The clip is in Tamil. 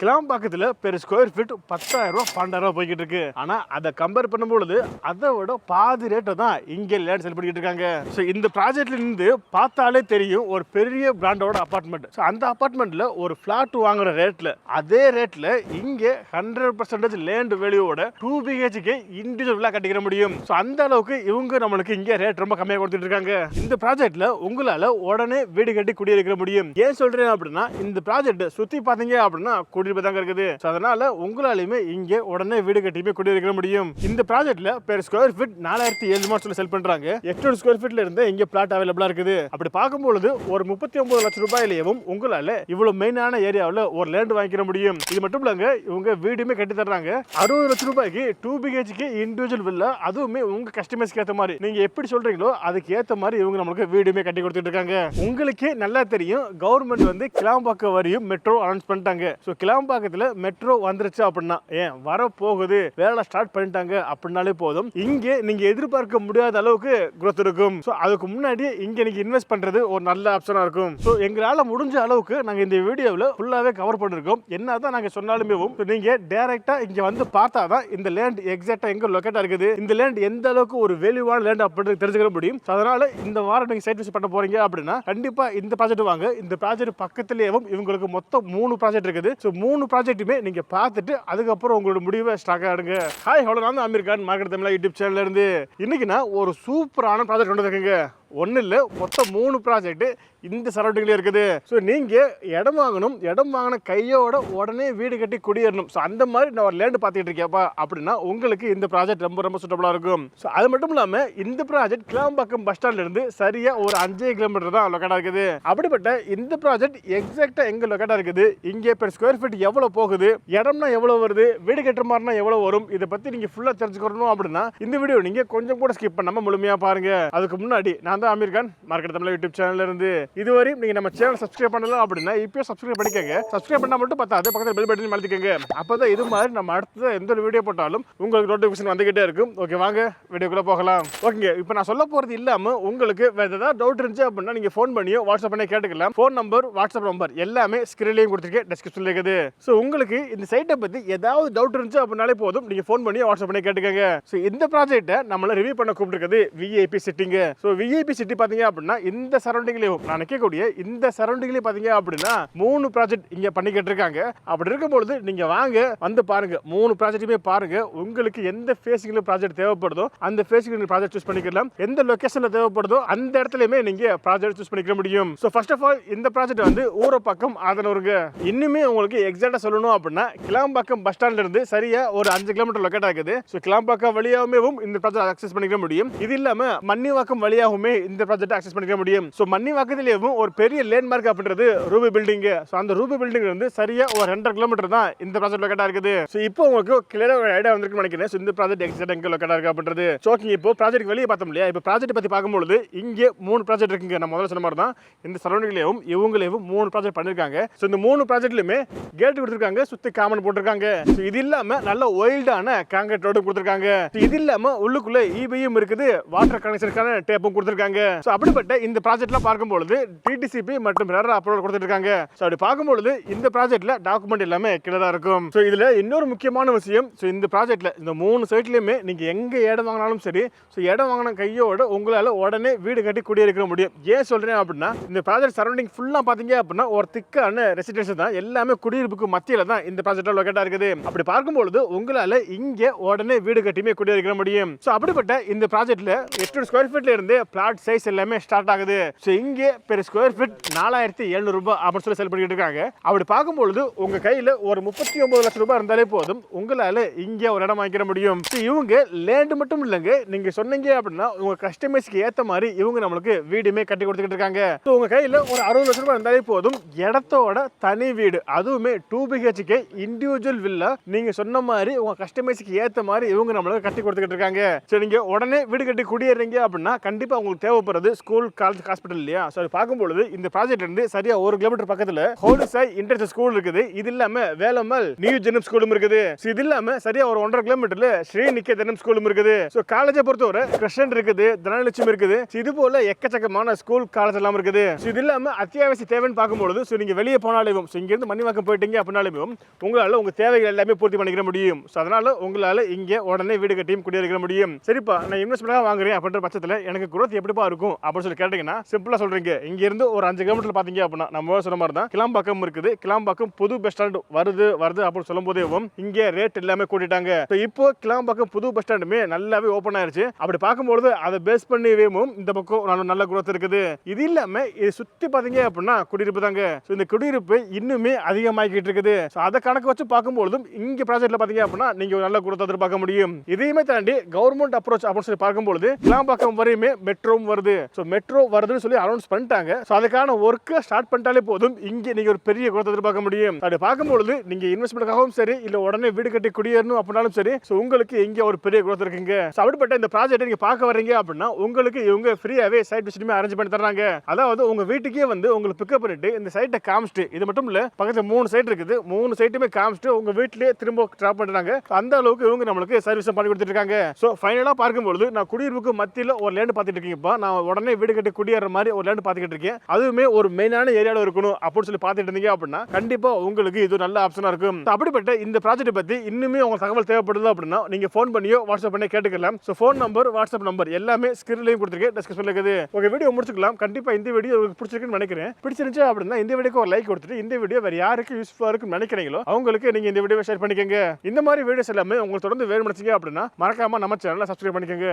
கிளாம்பாக்கத்தில் பெர் ஸ்கொயர் ஃபீட் 10,000 ரூபா 12,000 ரூபா போய்கிட்டு இருக்கு. ஆனா அதை கம்பேர் பண்ணும்பொழுது அதை விட பாதி ரேட்டை தான் இங்கே லேண்ட் செல் பண்ணிட்டு இருக்காங்க. ஸோ இந்த ப்ராஜெக்ட்ல இருந்து பார்த்தாலே தெரியும் ஒரு பெரிய பிராண்டோட அபார்ட்மெண்ட். ஸோ அந்த அபார்ட்மெண்ட்ல ஒரு பிளாட் வாங்குற ரேட்ல அதே ரேட்ல இங்கே 100% லேண்ட் வேல்யூவோட 2 BHK இண்டிவிஜுவலா கட்டிக்கிற முடியும். ஸோ அந்த அளவுக்கு இவங்க நம்மளுக்கு இங்கே ரேட் ரொம்ப கம்மியாக கொடுத்துட்டு இருக்காங்க. இந்த ப்ராஜெக்ட்ல உங்களால உடனே வீடு கட்டி குடியிருக்க முடியும். ஏன் சொல்றேன் அப்படின்னா இந்த ப்ராஜெக்ட் சுத்தி பாத்தீங்க அப்படின்னா குடியிருப்பு தாங்க இருக்குது. அதனால உங்களாலுமே இங்க உடனே வீடு கட்டியுமே குடியிருக்க முடியும். இந்த ப்ராஜெக்ட்ல பெர் ஸ்கொயர் ஃபீட் 4,700 செல் பண்றாங்க. 800 ஸ்கொயர் ஃபீட்ல இருந்து இங்க பிளாட் அவைலபிளா இருக்குது. அப்படி பார்க்கும்போது ஒரு 39 லட்சம் ரூபாயிலேயும் உங்களால இவ்வளவு மெயினான ஏரியாவில் ஒரு லேண்ட் வாங்கிக்க முடியும். இது மட்டும் இல்லங்க, இவங்க வீடுமே கட்டி தர்றாங்க. 60 லட்சம் ரூபாய்க்கு 2 BHK இண்டிவிஜுவல் வில்லா, அதுவுமே உங்க கஸ்டமைஸ்க்கு ஏற்ற மாதிரி நீங்க எப்படி சொல்றீங்களோ அதுக்கு ஏற்ற மாதிரி இவங்க நம்மளுக்கு வீடுமே கட்டி கொடுத்துட்டு இருக்காங்க. உங்களுக்கே நல்லா தெரியும் கவர்மெண்ட் வந்து கிளாம்பாக்கம் வரையும் மெட்ரோ அனௌன்ஸ் பண்ணிட்டாங்க. ஸோ கிளாம்பாக்கத்தில் மெட்ரோ வந்துருச்சு அப்படின்னா ஏன் வரப்போகுது வேலை ஸ்டார்ட் பண்ணிட்டாங்க அப்படின்னாலே போதும் இங்கே நீங்க எதிர்பார்க்க முடியாத அளவுக்கு growth இருக்கும். ஸோ அதுக்கு முன்னாடி இங்க நீங்க இன்வெஸ்ட் பண்றது ஒரு நல்ல ஆப்ஷனா இருக்கும். ஸோ எங்களால் முடிஞ்ச அளவுக்கு நாங்க இந்த வீடியோவில் ஃபுல்லாவே கவர் பண்ணிருக்கோம். என்னதான் நாங்க சொன்னாலுமே நீங்க டைரக்டா இங்க வந்து பார்த்தாதான் இந்த லேண்ட் எக்ஸாக்டா எங்க லொகேட்டா இருக்குது, இந்த லேண்ட் எந்த அளவுக்கு ஒரு வேல்யூவான லேண்ட் அப்படின்னு தெரிஞ்சுக்க முடியும். அதனால இந்த வாரம் நீங்க சைட் விசிட் பண்ண போறீங்க அப்படின்னா கண்டிப்பா இந்த ப்ராஜெக்ட் வாங்க. இந்த ப்ராஜெக்ட் பக்கத்திலேயே இவங்களுக்கு மொத்தம் 3 ப்ராஜெக்ட் இருக்குது. ஸோ 3 ப்ராஜெக்ட்டுமே நீங்க பார்த்துட்டு அதுக்கப்புறம் உங்களோட முடிவை ஸ்டாக் ஆடுங்க. ஹாய் ஹலோ, நான் தான் அமீர் கான், மார்க்கெட் தமிழா யூடியூப் சேனல்ல இருந்து. இன்னைக்கு நான் ஒரு சூப்பரான ப்ராஜெக்ட் கொண்டு வந்திருக்கேங்க. ஒன்றும் இல்லை, மொத்தம் 3 ப்ராஜெக்ட் இந்த சரௌண்டிங்ல இருக்குது. ஸோ நீங்க இடம் வாங்கணும், இடம் வாங்கின கையோட உடனே வீடு கட்டி குடியேறணும். ஸோ அந்த மாதிரி நான் ஒரு லேண்ட் பார்த்துட்டு இருக்கேன்ப்பா அப்படின்னா உங்களுக்கு இந்த ப்ராஜெக்ட் ரொம்ப ரொம்ப சூட்டபிளா இருக்கும். ஸோ அது மட்டும் இல்லாம இந்த ப்ராஜெக்ட் கிளாம்பாக்கம் பஸ் ஸ்டாண்ட்ல இருந்து சரியா ஒரு 5 கிலோமீட்டர் தான் லொக்கேட்டா இருக்குது. அப்படிப்பட்ட இந்த ப்ராஜெக்ட் எக்ஸாக்டா எங்க லொக்கேட்டா இருக்குது, இங்கே பெர் ஸ்கொயர் ஃபீட் எவ்வளவு போகுது, இடம்னா எவ்வளவு வருது, வீடு கட்டுற மாதிரினா எவ்வளவு வரும், இதை பத்தி நீங்க ஃபுல்லா தெரிஞ்சுக்கணும் அப்படின்னா இந்த வீடியோ நீங்க கொஞ்சம் கூட ஸ்கிப் பண்ணாம முழுமையா பாருங்க. அதுக்கு முன்னாடி நான் தான் அமீர் கான், மார்க்கெட் தமிழா யூடியூப் சேனல்ல இருந்து. இதுவரை நீங்க நம்ம சேனல் சப்ஸ்கிரைப் பண்ணலாம் அப்படின்னா இப்போ சப்ஸ்கிரைப் பண்ணிக்கங்க. சப்ஸ்கிரைப் பண்ணா மட்டும் பத்தாது, பக்கத்துல பெல் பட்டன் அழுத்திக்கங்க. அப்பதான் இது மாதிரி நம்ம அடுத்த எந்த ஒரு வீடியோ போட்டாலும் உங்களுக்கு நோட்டிபிகேஷன் வந்துகிட்டே இருக்கும். ஓகே, வாங்க வீடியோக்குள்ள போகலாம். ஓகேங்க, இப்போ நான் சொல்ல போறது இல்லாம உங்களுக்கு வேற ஏதாவது டவுட் இருந்துச்சு அப்படின்னா நீங்க ஃபோன் பண்ணியோ வாட்ஸ்அப் பண்ணி கேட்டுக்கலாம். ஃபோன் நம்பர், வாட்ஸ்அப் நம்பர் எல்லாமே ஸ்கிரீன்லயும் கொடுத்துருக்கேன், டிஸ்கிரிப்ஷன்ல இருக்குது. ஸோ உங்களுக்கு இந்த சைட்டை பத்தி ஏதாவது டவுட் இருந்துச்சு அப்படின்னாலே போதும், நீங்க ஃபோன் பண்ணி வாட்ஸ்அப் பண்ணி கேட்டுக்கங்க. ஸோ இந்த ப்ராஜெக்ட்டை நம்மள ரிவ்யூ பண்ண கூப்பிட்டுருக்குது விஐபி சிட்டிங்க. ஸோ விஐபி சிட்டி பாத்தீங்க அப்படின்னா இந்த சரௌண்டிங்லயும் நான் நிற்கக்கூடிய இந்த சரௌண்டிங்லயும் பாத்தீங்க அப்படின்னா 3 ப்ராஜெக்ட் இங்க பண்ணிக்கிட்டு இருக்காங்க. அப்படி இருக்கும்போது நீங்க வாங்க வந்து பாருங்க, 3 ப்ராஜெக்ட்டுமே பாருங்க. உங்களுக்கு எந்த ஃபேசிங்ல ப்ராஜெக்ட் தேவைப்படுதோ அந்த ஃபேசிங்ல ப்ராஜெக்ட் சூஸ் பண்ணிக்கலாம். எந்த லொகேஷன்ல தேவைப்படுதோ அந்த இடத்துலயுமே நீங்க ப்ராஜெக்ட் சூஸ் பண்ணிக்க முடியும். ஸோ ஃபர்ஸ்ட் ஆஃப் ஆல் இந்த ப்ராஜெக்ட் வந்து ஊரப்பாக்கம் ஆதனூருங்க. இன்னுமே உங்களுக்கு எக்ஸாக்டா சொல்லணும் அப்படின்னா கிளாம்பாக்கம் பஸ் ஸ்டாண்ட்ல இருந்து சரியா ஒரு 5 கிலோமீட்டர் லொகேட் ஆகுது. ஸோ கிளாம்பாக்கம் வழியாகவே இந்த ப்ராஜெக்ட் அக்சஸ் பண்ணிக்க முடியும். இது இல்லாம மன்னிவாக்கம் வழியாகவுமே இந்த ப்ராஜெக்ட் அக்சஸ் பண்ணிக்க முடியும். ஸோ மன்னிவாக்கத்திலேயும் ஒரு பெரிய லேண்ட்மார்க் அப்படின்றது ரூபி பில்டிங். ஸோ அந்த ரூபி பில்டிங் வந்து சரியா ஒரு 2.5 கிலோமீட்டர் தான் இந்த ப்ராஜெக்ட் லொகேட்டா இருக்குது. ஸோ இப்போ உங்களுக்கு கிளியரா ஒரு ஐடியா வந்திருக்குன்னு நினைக்கிறேன். ஸோ இந்த ப்ராஜெக்ட் எக்ஸாக்ட் எங்க லொகேட்டா இருக்கு அப்படின்றது. ஸோ இப்போ ப்ராஜெக்ட் வெளியே பார்த்தோம் இல்லையா, இப்போ ப்ராஜெக்ட் பத்தி பார்க்கும்போது இங்கே 3 ப்ராஜெக்ட் இருக்குங்க. நான் முதல்ல சொன்ன மாதிரி தான் இந்த சரௌண்டிங்லயும் இவங்களையும் 3 ப்ராஜெக்ட் பண்ணிருக்காங்க. ஸோ இந்த 3 ப்ராஜெக்ட்லயுமே கேட் கொடுத்துருக்காங்க, சுத்தி காமன் போட்டிருக்காங்க. ஸோ இது இல்லாம நல்ல ஒயில்டான காங்கிரீட் ரோடு கொடுத்துருக்காங்க. இது இல்லாம உள்ளுக்குள்ள இபியும் இருக்குது, வாட்டர் கனெக்ஷனுக்கான டேப்பும் கொடுத்துருக்காங்க. ஸோ அப்படிப்பட்ட இந்த ப்ராஜெக்ட்லாம் பார்க்கும்போது டிடிசிபி மற்றும் ரெரா அப்ரூவல் கொடுத்துருக்காங்க. ஸோ அப்படி பார்க்கும்போது இந்த ப்ராஜெக்ட்ல டாக்குமெண்ட் எல்லாமே கிளியரா இருக்கும். ஸோ இதுல இன்னொரு முக்கியமான விஷயம், ஸோ இந்த ப்ராஜெக்ட்ல இந்த 3 சைட்லயுமே நீங்க எங்க இடம் வாங்கினாலும் சரி, ஸோ இடம் வாங்கின கையோட உங்களால உடனே வீடு கட்டி குடியிருக்க முடியும். ஏன் சொல்றேன் அப்படின்னா இந்த ப்ராஜெக்ட் சரௌண்டிங் ஃபுல்லா பாத்தீங்க அப்படின்னா ஒரு திக்கான ரெசிடென்ஷன் தான், எல்லாமே குடியிருப்புக்கு மத்தியில தான் இந்த ப்ராஜெக்ட் லொகேட்டா இருக்குது. அப்படி பார்க்கும்போது உங்களால இங்க உடனே வீடு கட்டியுமே குடியிருக்க முடியும். ஸோ அப்படிப்பட்ட இந்த ப்ராஜெக்ட்ல 800 ஸ்கொயர் ஃபீட்ல இருந்து பிளாட் சைஸ் எல்லாமே ஸ்டார்ட் ஆகுது. ஸோ இங்கே பெர் ஸ்கொயர் ஃபீட் 4,700 ரூபாய் அப்படின்னு சொல்லி செல் பண்ணிட்டு இருக்காங்க. அப்படி பார்க்கும்போது உங்க கையில ஒரு 39 லட்சம் ரூபாய் இருந்தாலே போதும், உங்களால இங்க ஒரு இடம் வாங்கிக்க முடியும். இவங்க லேண்ட் மட்டும் இல்லைங்க, நீங்க சொன்னீங்க அப்படின்னா உங்க கஸ்டமைஸ்க்கு ஏத்த மாதிரி இவங்க நம்மளுக்கு வீடுமே கட்டி கொடுத்துக்கிட்டு இருக்காங்க. உங்க கையில ஒரு 60 லட்சம் ரூபாய் இருந்தாலே போதும், இடத்தோட தனி வீடு, அதுவுமே 2 BHK இண்டிவிஜுவல் வில்லா நீங்க சொன்ன மாதிரி உங்க கஸ்டமைஸ்க்கு ஏத்த மாதிரி இவங்க நம்மளுக்கு கட்டி கொடுத்துக்கிட்டு இருக்காங்க. சரி, நீங்க உடனே வீடு கட்டி குடியேறீங்க அப்படின்னா கண்டிப்பா உங்களுக்கு தேவைப்படுறது ஸ்கூல் காலேஜ் ஹாஸ்பிட்டல் இல்லையா? ஸோ அது பார்க்கும்பொழுது இந்த ப்ராஜெக்ட் இருந்து சரியா 1 கிலோமீட்டர் பக்கத்துல ஹோலி சாய் இன்டர்நேஷனல் ஸ்கூல் இருக்குது. இது இல்லாம வேலம்மாள் நியூ ஜெனம் ஸ்கூலும் இருக்குது. ஸோ இது இல்லாம சரியா ஒரு 1.5 கிலோமீட்டர்ல ஸ்ரீ நிகேதனம் ஸ்கூலும் இருக்குது. ஸோ காலேஜை பொறுத்தவரை கிருஷ்ணன் இருக்குது, தனலட்சுமி இருக்குது. இது போல எக்கச்சக்கமான ஸ்கூல் காலேஜ் எல்லாம் இருக்குது. ஸோ இது இல்லாம அத்தியாவசிய தேவைன்னு பார்க்கும்பொழுது ஸோ நீங்க வெளியே போனாலும் ஸோ இங்கிருந்து மணிவாக்கம் போயிட்டீங்க அப்படின்னாலும் உங்களால உங்க தேவைகள் எல்லாமே பூர்த்தி பண்ணிக்கிற முடியும். ஸோ அதனால உங்களால இங்க உடனே வீடு கட்டியும் குடியிருக்க முடியும். சரிப்பா, நான் இன்வெஸ்ட்மெண்டாக வாங்குறேன் அப்படின்ற பட்சத்தில் எனக்கு growth எப்படிப்பா இருக்கும் அப்படின்னு சொல்லி கேட்டீங்கன்னா சிம்பிளா சொல்றீங்க. இங்க இருந்து ஒரு 5 கிலோமீட்டர் பாத்தீங்க அப்படின்னா நம்ம சொன்ன மாதிரி தான் கிளாம்பாக்கம் இருக்குது. கிளாம்பாக்கம் புது பஸ் ஸ்டாண்ட் வருது அப்படின்னு சொல்லும் போதே இங்க ரேட் எல்லாமே கூட்டிட்டாங்க. இப்போ கிளாம்பாக்கம் புது பஸ் ஸ்டாண்டுமே நல்லாவே ஓப்பன் ஆயிருச்சு. அப்படி பார்க்கும்போது அதை பேஸ் பண்ணிவே இந்த பக்கம் நல்ல growth இருக்குது. இது இல்லாம இது சுத்தி பாத்தீங்க அப்படின்னா குடியிருப்பு தாங்க. இந்த குடியிருப்பு இன்னுமே அதிகமாகிட்டு இருக்குது. அதை கணக்கு வச்சு பார்க்கும்போது இங்க ப்ராஜெக்ட்ல பாத்தீங்க அப்படின்னா நீங்க ஒரு நல்ல growth எதிர்பார்க்க முடியும். இதையுமே தாண்டி கவர்மெண்ட் அப்ரோச் அப்படின்னு சொல்லி பார்க்கும்போது கிளாம்பாக்கம் வரையுமே மெட்ரோவும் வருது. மெட்ரோ வருதுன்னு சொல்லி அனௌன்ஸ் பண்ணிட்டாங்க. அதுக்கான ஒர்க்கை ஸ்டார்ட் பண்ணிட்டாலே போதும் இங்க நீங்க ஒரு பெரிய growth எதிர்பார்க்க முடியும். அப்படி பார்க்கும்போது நீங்க இன்வெஸ்ட்மெண்ட்காகவும் சரி இல்ல உடனே வீடு கட்டி குடியேறணும் அப்படின்னாலும் சரி உங்களுக்கு இங்க ஒரு பெரிய growth இருக்குங்க. அப்படிப்பட்ட இந்த ப்ராஜெக்ட் நீங்க பார்க்க வர்றீங்க அப்படின்னா உங்களுக்கு இவங்க ஃப்ரீயாவே சைட் விசிட்டுமே அரேஞ்ச் பண்ணி தர்றாங்க. அதாவது உங்க வீட்டுக்கே வந்து உங்களுக்கு பிக்கப் பண்ணிட்டு இந்த சைட்டை காமிச்சிட்டு, இது மட்டும் இல்ல பக்கத்துல 3 சைட் இருக்குது, 3 சைட்டுமே காமிச்சிட்டு உங்க வீட்டிலேயே திரும்ப டிராப் பண்றாங்க. அந்த அளவுக்கு இவங்க நம்மளுக்கு சர்வீஸ் பண்ணி கொடுத்துட்டு இருக்காங்க. சோ ஃபைனலா பார்க்கும்போது நான் குடியிருப்புக்கு மத்தியில ஒரு லேண்ட் பார்த்துட்டு இருக்கீங்கப்பா. நான் உடனே வீடு கட்டி குடியேற மாதிரி ஒரு லேண்ட் பார்த்துக்கிட்டு இருக்கேன். அதுவுமே ஒரு மெயினான ஏரியாவில் இருக்கணும் அப்படின்னு சொல்லி பார்த்துட்டு இருந்தீங்க அப்படின்னா கண்டிப்பா உங்களுக்கு இது நல்ல ஆப்ஷனா இருக்கும். அப்படிப்பட்ட இந்த ப்ராஜெக்ட் பத்தி இன்னுமே உங்களுக்கு தகவல் தேவைப்படுது அப்படின்னா நீங்க ஃபோன் பண்ணியோ வாட்ஸ்அப் பண்ணி கேட்டுக்கலாம். So phone number WhatsApp number எல்லாமே ஸ்கிரீன்லையும் கொடுத்துருக்கேன், டிஸ்கிரிப்ஷன்ல இருக்குது. உங்க வீடியோ முடிச்சுக்கலாம். கண்டிப்பா இந்த வீடியோ உங்களுக்கு பிடிச்சிருக்குன்னு நினைக்கிறேன். பிடிச்சிருந்துச்சு அப்படின்னா இந்த வீடியோக்கு ஒரு லைக் கொடுத்துட்டு இந்த வீடியோ வேற யாருக்கு யூஸ்ஃபுல்லா இருக்குன்னு நினைக்கிறீங்களோ அவங்களுக்கு நீங்க இந்த வீடியோவை ஷேர் பண்ணிக்கோங்க. இந்த மாதிரி வீடியோஸ் எல்லாமே உங்களுக்கு தொடர்ந்து வேணும்னு நினைச்சீங்க அப்படின்னா மறக்காம நம்ம சேனலை சப்ஸ்கிரைப் பண்ணிக்கோங்க.